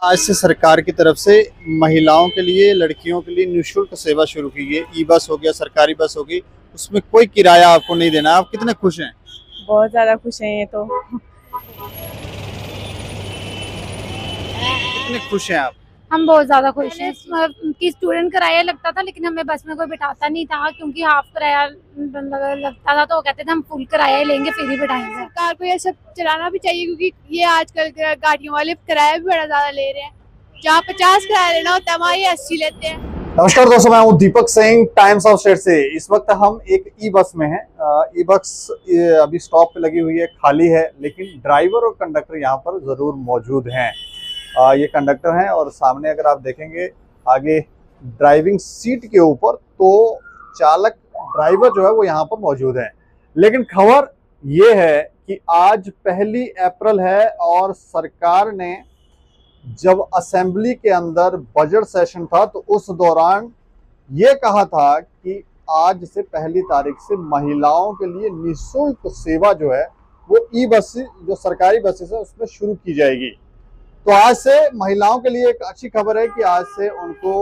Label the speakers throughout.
Speaker 1: आज से सरकार की तरफ से महिलाओं के लिए, लड़कियों के लिए निःशुल्क सेवा शुरू की गई। ई बस हो गया, सरकारी बस होगी, उसमें कोई किराया आपको नहीं देना। आप कितने खुश हैं?
Speaker 2: बहुत ज्यादा खुश हैं ये तो।
Speaker 1: कितने खुश हैं आप?
Speaker 3: हम बहुत ज्यादा खुश हैं कि स्टूडेंट किराया लगता था, लेकिन हमें बस में कोई बिठाता नहीं था क्योंकि हाफ किराया लगता था, तो वो कहते थे हम फुल किराया ही लेंगे, फिर ही बिठाएंगे।
Speaker 4: सरकार को ये सब चलाना भी चाहिए क्योंकि ये आजकल गाड़ियों वाले किराया भी बड़ा ज्यादा ले रहे हैं। जहाँ 50 किराया लेना होता है वहाँ ये 80 लेते हैं।
Speaker 1: नमस्कार दोस्तों, मैं हूं Deepak Singh, times of state से। इस वक्त हम एक ई बस में हैं। ई बस अभी स्टॉप पे लगी हुई है, खाली है, लेकिन ड्राइवर और कंडक्टर यहाँ पर जरूर मौजूद हैं। ये कंडक्टर हैं और सामने अगर आप देखेंगे आगे ड्राइविंग सीट के ऊपर, तो चालक ड्राइवर जो है वो यहाँ पर मौजूद है। लेकिन खबर ये है कि आज 1 अप्रैल है और सरकार ने जब असेंबली के अंदर बजट सेशन था तो उस दौरान ये कहा था कि आज से 1 तारीख से महिलाओं के लिए निःशुल्क सेवा जो है वो ई बस, जो सरकारी बसेस है, उसमें शुरू की जाएगी। तो आज से महिलाओं के लिए एक अच्छी खबर है कि आज से उनको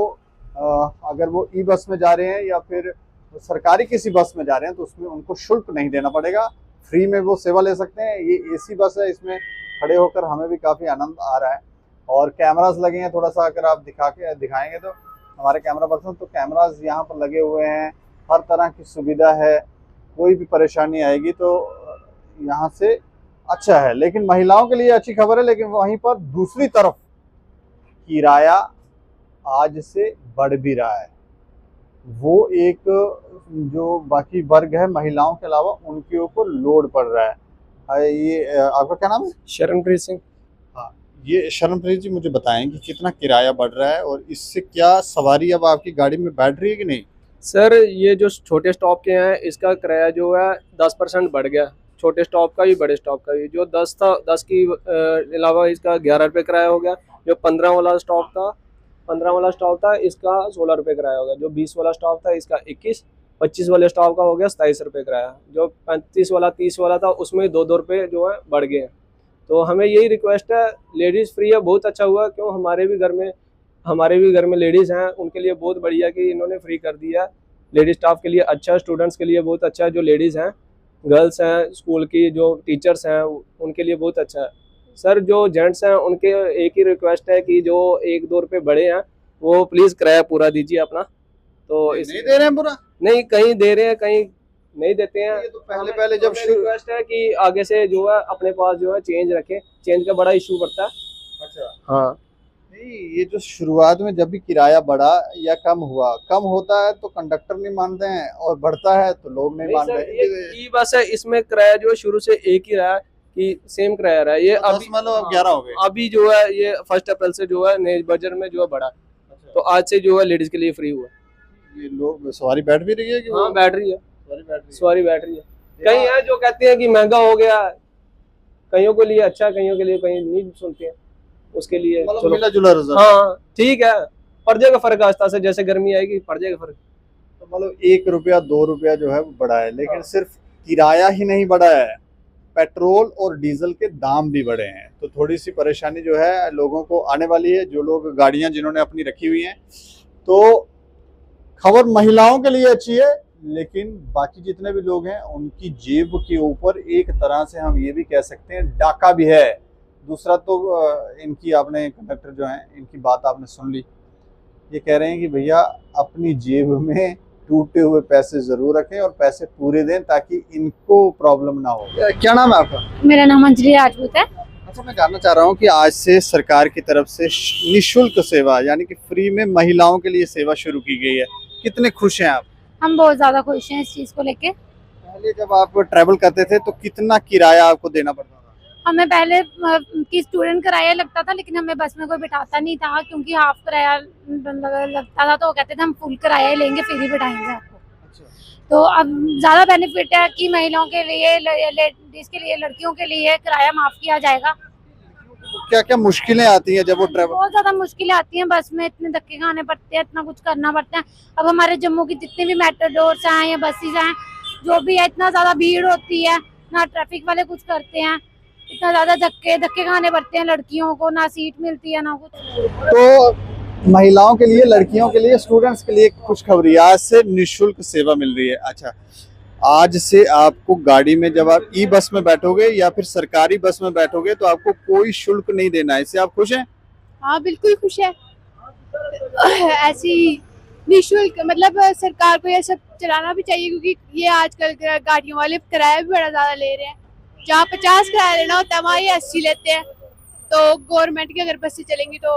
Speaker 1: अगर वो ई बस में जा रहे हैं या फिर सरकारी किसी बस में जा रहे हैं तो उसमें उनको शुल्क नहीं देना पड़ेगा, फ्री में वो सेवा ले सकते हैं। ये एसी बस है, इसमें खड़े होकर हमें भी काफ़ी आनंद आ रहा है और कैमरास लगे हैं। थोड़ा सा अगर आप दिखाएंगे तो हमारे कैमरा पर्सन, तो कैमरास यहाँ पर लगे हुए हैं, हर तरह की सुविधा है, कोई भी परेशानी आएगी तो यहाँ से अच्छा है। लेकिन महिलाओं के लिए अच्छी खबर है, लेकिन वहीं पर दूसरी तरफ किराया आज से बढ़ भी रहा है। वो एक जो बाकी वर्ग है महिलाओं के अलावा, उनके ऊपर लोड पड़ रहा है। ये आपका क्या नाम है?
Speaker 5: शरणप्रीत सिंह।
Speaker 1: हाँ, ये शरणप्रीत जी, मुझे बताएं कि कितना किराया बढ़ रहा है और इससे क्या सवारी अब आपकी गाड़ी में बैठ रही है कि नहीं?
Speaker 5: सर, ये जो छोटे स्टॉप के हैं इसका किराया जो है 10% बढ़ गया, छोटे स्टॉप का भी बड़े स्टॉप का भी। जो 10 था, 10 की अलावा इसका 11 रुपये किराया हो गया। जो 15 वाला स्टॉप था इसका 16 रुपये किराया हो गया। जो 20 वाला स्टॉप था इसका 21, 25 वाले स्टॉप का हो गया 27 रुपये किराया। जो 35 वाला 30 वाला था उसमें 2-2 रुपये जो है बढ़ गए हैं। तो हमें यही रिक्वेस्ट है, लेडीज़ फ्री है, बहुत अच्छा हुआ। क्यों, हमारे भी घर में लेडीज़ हैं, उनके लिए बहुत बढ़िया कि इन्होंने फ्री कर दिया। लेडीज स्टाफ के लिए अच्छा है, स्टूडेंट्स के लिए बहुत अच्छा है। जो लेडीज़ हैं, गर्ल्स हैं, स्कूल की जो टीचर्स हैं, उनके लिए बहुत अच्छा है। सर, जो जेंट्स हैं उनके एक ही रिक्वेस्ट है कि जो 1-2 रुपये बढ़े हैं वो प्लीज़ किराया पूरा दीजिए अपना। तो
Speaker 1: नहीं दे रहे हैं पूरा?
Speaker 5: नहीं, कहीं दे रहे हैं, कहीं नहीं देते हैं।
Speaker 1: ये तो पहले जब
Speaker 5: रिक्वेस्ट है कि आगे से जो है अपने पास जो है चेंज रखें। चेंज का बड़ा इशू पड़ता है।
Speaker 1: अच्छा,
Speaker 5: हाँ,
Speaker 1: नहीं, ये जो शुरुआत में जब भी किराया बढ़ा या कम होता है तो कंडक्टर नहीं मानते हैं और बढ़ता है तो लोग नहीं मानते हैं।
Speaker 5: ई बस है, इसमें किराया जो है शुरू से एक ही रहा है कि सेम किराया रहा है। ये
Speaker 1: अभी मतलब अब 11 हो गए।
Speaker 5: अभी जो है ये 1 अप्रैल से जो है नए बजट में जो है बढ़ा। तो आज से जो है लेडीज के लिए फ्री हुआ।
Speaker 1: ये लोग सवारी बैठ भी रही है कि
Speaker 5: हाँ, बैठ रही है,
Speaker 1: सवारी बैठ रही है।
Speaker 5: कहीं है जो कहते हैं कि महंगा हो गया, कईयों के लिए अच्छा, कईयों के लिए कहीं नहीं सुनते हैं, उसके लिए
Speaker 1: मतलब मिला जुला रिजल्ट।
Speaker 5: हाँ, ठीक है, पड़ जाएगा फर्क आस्ता से, जैसे गर्मी आएगी पड़ जाएगा फर्क।
Speaker 1: तो मतलब 1 रुपया 2 रुपया जो है वो बढ़ा है, लेकिन सिर्फ किराया ही नहीं बढ़ा है, पेट्रोल और डीजल के दाम भी बढ़े हैं। तो थोड़ी सी परेशानी जो है लोगों को आने वाली है, जो लोग गाड़ियां जिन्होंने अपनी रखी हुई हैं। तो खबर महिलाओं के लिए अच्छी है, लेकिन बाकी जितने भी लोग हैं उनकी जेब के ऊपर एक तरह से हम ये भी कह सकते हैं डाका भी है। दूसरा तो इनकी, आपने कंडक्टर जो हैं इनकी बात आपने सुन ली, ये कह रहे हैं कि भैया अपनी जेब में टूटे हुए पैसे जरूर रखें और पैसे पूरे दें ताकि इनको प्रॉब्लम ना हो। क्या नाम है आपका?
Speaker 3: मेरा नाम अंजलि राजपूत है।
Speaker 1: अच्छा, मैं जानना चाह रहा हूँ कि आज से सरकार की तरफ से निःशुल्क सेवा यानी कि फ्री में महिलाओं के लिए सेवा शुरू की गई है। कितने खुश हैं आप?
Speaker 3: हम बहुत ज्यादा खुश हैं इस चीज को लेके।
Speaker 1: पहले जब आप ट्रैवल करते थे तो कितना किराया आपको देना पड़ता था?
Speaker 3: हमें पहले कि स्टूडेंट किराया लगता था, लेकिन हमें बस में कोई बिठाता नहीं था क्योंकि हाफ किराया लगता था, तो वो कहते थे हम फुल किराया ही लेंगे, फिर ही बिठाएंगे आपको।
Speaker 1: अच्छा।
Speaker 3: तो अब ज्यादा बेनिफिट है कि महिलाओं के लिए, लेडीज के लिए, लड़कियों के लिए किराया माफ किया जाएगा।
Speaker 1: क्या क्या मुश्किलें आती हैं जब वो ट्रैवल?
Speaker 3: बहुत ज्यादा मुश्किलें आती हैं, बस में इतने धक्के खाने पड़ते हैं, इतना कुछ करना पड़ता है। अब हमारे जम्मू की जितनी भी मेट्रोडोर्स हैं या बसेस हैं, जो भी है, इतना ज्यादा भीड़ होती है, ना ट्रैफिक वाले कुछ करते हैं, इतना ज्यादा धक्के धक्के खाने पड़ते हैं लड़कियों को, ना सीट मिलती है ना कुछ।
Speaker 1: तो महिलाओं के लिए, लड़कियों के लिए, स्टूडेंट्स के लिए खुशखबरी, आज से निशुल्क सेवा मिल रही है। अच्छा, आज से आपको गाड़ी में जब आप ई बस में बैठोगे या फिर सरकारी बस में बैठोगे तो आपको कोई शुल्क नहीं देना है। इससे आप खुश हैं?
Speaker 4: हाँ बिल्कुल खुश है। ऐसी निःशुल्क मतलब सरकार को ये सब चलाना भी चाहिए, क्योंकि ये आजकल गाड़ियों वाले किराया भी बड़ा ज्यादा ले रहे हैं। जहाँ 50 किराया लेना होता है वहाँ ये 80 लेते हैं। तो गवर्नमेंट की अगर बसें चलेंगी तो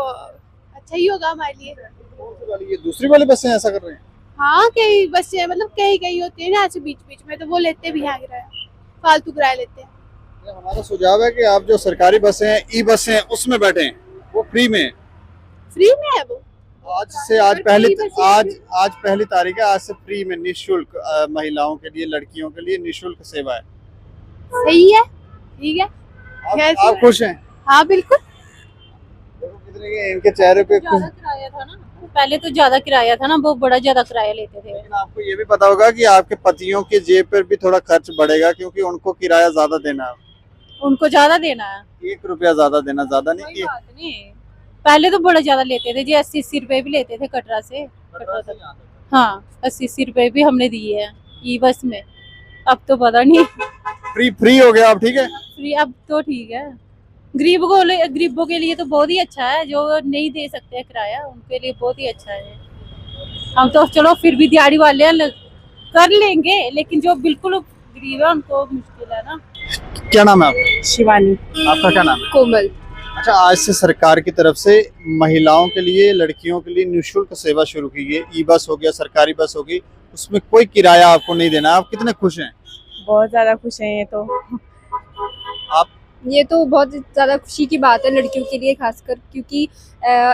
Speaker 4: अच्छा ही होगा हमारे लिए।
Speaker 1: ये दूसरी वाली बसें ऐसा कर रहे हैं?
Speaker 4: हाँ कई बसें मतलब कहीं कहीं होती है ना ऐसे बीच बीच में, तो वो लेते भी हैं किराया, फालतू किराया लेते हैं।
Speaker 1: हमारा सुझाव है कि आप जो सरकारी बसें हैं, ई बसें हैं, उसमें बैठें, वो फ्री में
Speaker 4: है वो।
Speaker 1: आज से आज पहली तारीख है, आज से फ्री में निःशुल्क महिलाओं के लिए, लड़कियों के लिए निःशुल्क सेवा है।
Speaker 4: सही है, ठीक है।
Speaker 1: आप खुश हैं?
Speaker 4: हाँ बिल्कुल।
Speaker 1: देखो कितने के इनके चेहरे पे
Speaker 2: ज्यादा किराया था ना, पहले तो ज्यादा किराया था ना, वो बड़ा ज्यादा किराया लेते थे।
Speaker 1: लेकिन आपको ये भी पता होगा कि आपके पतियों के जेब पर भी थोड़ा खर्च बढ़ेगा, क्योंकि उनको किराया ज्यादा देना है।
Speaker 2: उनको ज्यादा देना है,
Speaker 1: 1 रुपया ज्यादा देना, ज्यादा
Speaker 2: कोई
Speaker 1: नहीं।
Speaker 2: बात नहीं। पहले तो बड़ा ज्यादा लेते थे जी, 80-80 रुपए भी लेते थे कटरा से। हाँ 80-80 रुपए भी हमने दिए हैं ई बस में। अब तो पता नहीं,
Speaker 1: फ्री हो गया अब, ठीक है।
Speaker 2: फ्री अब तो ठीक है। गरीबों के लिए तो बहुत ही अच्छा है, जो नहीं दे सकते हैं किराया उनके लिए बहुत ही अच्छा है। हम तो चलो फिर भी दिहाड़ी वाले कर लेंगे, लेकिन जो बिल्कुल गरीब है उनको मुश्किल है ना।
Speaker 1: क्या नाम है आपका?
Speaker 2: शिवानी।
Speaker 1: आपका क्या नाम है?
Speaker 4: कोमल।
Speaker 1: अच्छा, आज से सरकार की तरफ से महिलाओं के लिए, लड़कियों के लिए निःशुल्क सेवा शुरू की गई। ई बस हो गया, सरकारी बस होगी, उसमें कोई किराया आपको नहीं देना। आप कितने खुश हैं?
Speaker 2: बहुत ज्यादा खुश हैं ये तो।
Speaker 1: आप?
Speaker 6: ये तो बहुत ज़्यादा खुशी की बात है लड़कियों के लिए खासकर, क्योंकि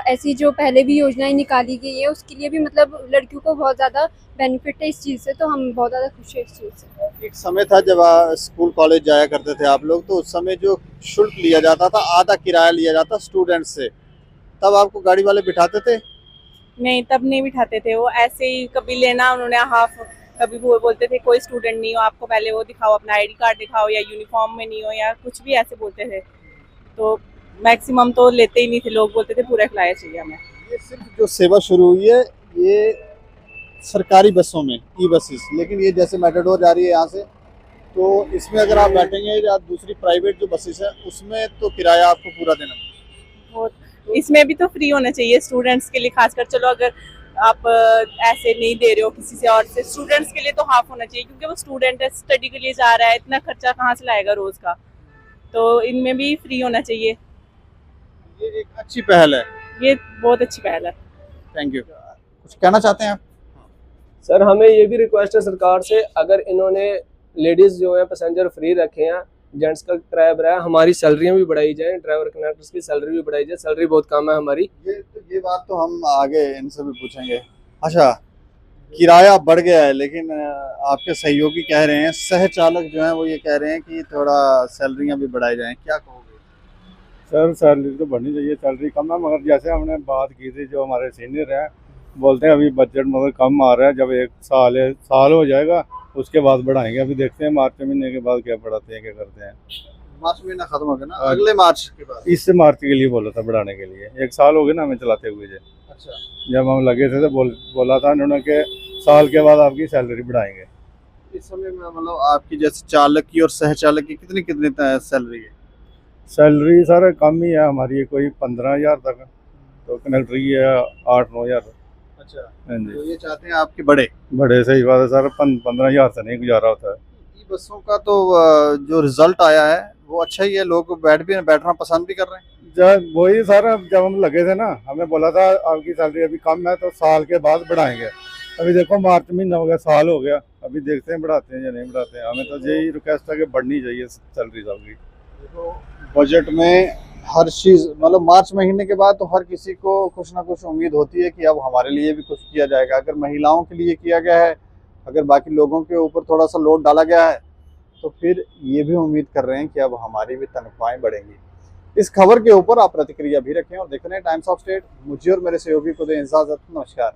Speaker 6: ऐसी जो पहले भी योजनाएं निकाली गई है उसके लिए भी मतलब लड़कियों को बहुत ज़्यादा बेनिफिट है इस चीज़ से, तो हम बहुत ज़्यादा खुश हैं इस चीज़ से।
Speaker 1: एक समय था जब स्कूल कॉलेज जाया करते थे आप लोग, तो उस समय जो शुल्क लिया जाता था, आधा किराया लिया जाता स्टूडेंट से, तब आपको गाड़ी वाले बिठाते थे?
Speaker 2: नहीं, तब नहीं बिठाते थे वो, ऐसे ही कभी लेना उन्होंने हाफ, कभी वो बोलते थे कोई स्टूडेंट नहीं हो, आपको पहले वो दिखाओ, अपना आईडी कार्ड दिखाओ, या यूनिफॉर्म में नहीं हो, या कुछ भी ऐसे बोलते थे। तो मैक्सिमम तो लेते ही नहीं थे लोग, बोलते थे पूरा किराया चाहिए हमें।
Speaker 1: ये सिर्फ जो सेवा शुरू हुई है ये सरकारी बसों में, ई बसेस, लेकिन ये जैसे मेटाडोर जा रही है यहाँ से, तो इसमें अगर आप बैठेंगे या दूसरी प्राइवेट जो बसेस है उसमें तो किराया आपको पूरा देना पड़ेगा।
Speaker 2: वो इसमें भी तो फ्री होना चाहिए स्टूडेंट्स के लिए खासकर। चलो अगर आप ऐसे नहीं दे रहे हो किसी से और से, स्टूडेंट्स के लिए तो हाफ होना चाहिए, क्योंकि वो स्टूडेंट है, स्टडी के लिए जा रहा है, इतना खर्चा कहाँ से लाएगा रोज का। तो इनमें भी फ्री होना चाहिए।
Speaker 1: ये एक अच्छी पहल है।
Speaker 2: ये बहुत अच्छी पहल है।
Speaker 1: Thank you. कुछ कहना चाहते हैं आप?
Speaker 5: सर हमें ये भी रिक्वेस्ट है सरकार से, अगर इन्होंने लेडीज जो है पैसेंजर फ्री रखे हैं, जेंट्स का किराया बढ़ाया, हमारी सैलरियाँ भी बढ़ाई जाए, ड्राइवर कंडक्टर्स की सैलरी भी बढ़ाई जाए। सैलरी बहुत कम है हमारी।
Speaker 1: ये बात तो हम आगे इनसे भी पूछेंगे। अच्छा, किराया बढ़ गया है, लेकिन आपके सहयोगी कह रहे हैं, सह चालक जो हैं वो ये कह रहे हैं कि थोड़ा सैलरियाँ भी बढ़ाई जाएं, क्या कहोगे?
Speaker 7: सर सैलरी तो बढ़नी चाहिए, सैलरी कम है, मगर जैसे हमने बात की थी जो हमारे सीनियर हैं, बोलते हैं अभी बजट मगर कम आ रहा है, जब 1 साल हो जाएगा उसके बाद बढ़ाएंगे। अभी देखते हैं मार्च महीने के बाद क्या बढ़ाते हैं, क्या करते हैं।
Speaker 1: मार्च महीना खत्म हो गया ना, अगले मार्च के बाद?
Speaker 7: इस मार्च के लिए बोला था बढ़ाने के लिए। 1 साल हो गया ना हमें चलाते हुए।
Speaker 1: अच्छा,
Speaker 7: जब हम लगे थे तो बोला था उन्होंने कि साल के बाद आपकी सैलरी बढ़ाएंगे।
Speaker 1: इस समय में मतलब आपकी जैसे चालक की और सह चालक की कितनी सैलरी है?
Speaker 7: सैलरी सर कम ही है हमारी, कोई 15,000 तक, तो कंडक्टर की है 8-9,000।
Speaker 1: अच्छा,
Speaker 7: हाँ जी।
Speaker 1: तो ये चाहते हैं आपके बड़े
Speaker 7: सही बात है सर, 15,000 से नहीं गुजारा होता है।
Speaker 1: ई बसों का तो जो रिजल्ट आया है वो अच्छा ही है, लोग बैठना पसंद भी कर रहे हैं।
Speaker 7: जब वही सर, जब हम लगे थे ना, हमें बोला था आपकी सैलरी अभी कम है तो साल के बाद बढ़ाएंगे। अभी देखो मार्च महीना हो गया, साल हो गया, अभी देखते हैं बढ़ाते हैं या नहीं बढ़ाते हैं। हमें तो यही रिक्वेस्ट है कि बढ़नी चाहिए सैलरी सबकी।
Speaker 1: देखो बजट में हर चीज, मतलब मार्च महीने के बाद तो हर किसी को कुछ ना कुछ उम्मीद होती है कि अब हमारे लिए भी कुछ किया जाएगा। अगर महिलाओं के लिए किया गया है, अगर बाकी लोगों के ऊपर थोड़ा सा लोड डाला गया है, तो फिर ये भी उम्मीद कर रहे हैं कि अब हमारी भी तनख्वाहें बढ़ेंगी। इस खबर के ऊपर आप प्रतिक्रिया भी रखें और देख रहे हैं टाइम्स ऑफ स्टेट। मुझे और मेरे सहयोगी को दें इजाजत। नमस्कार।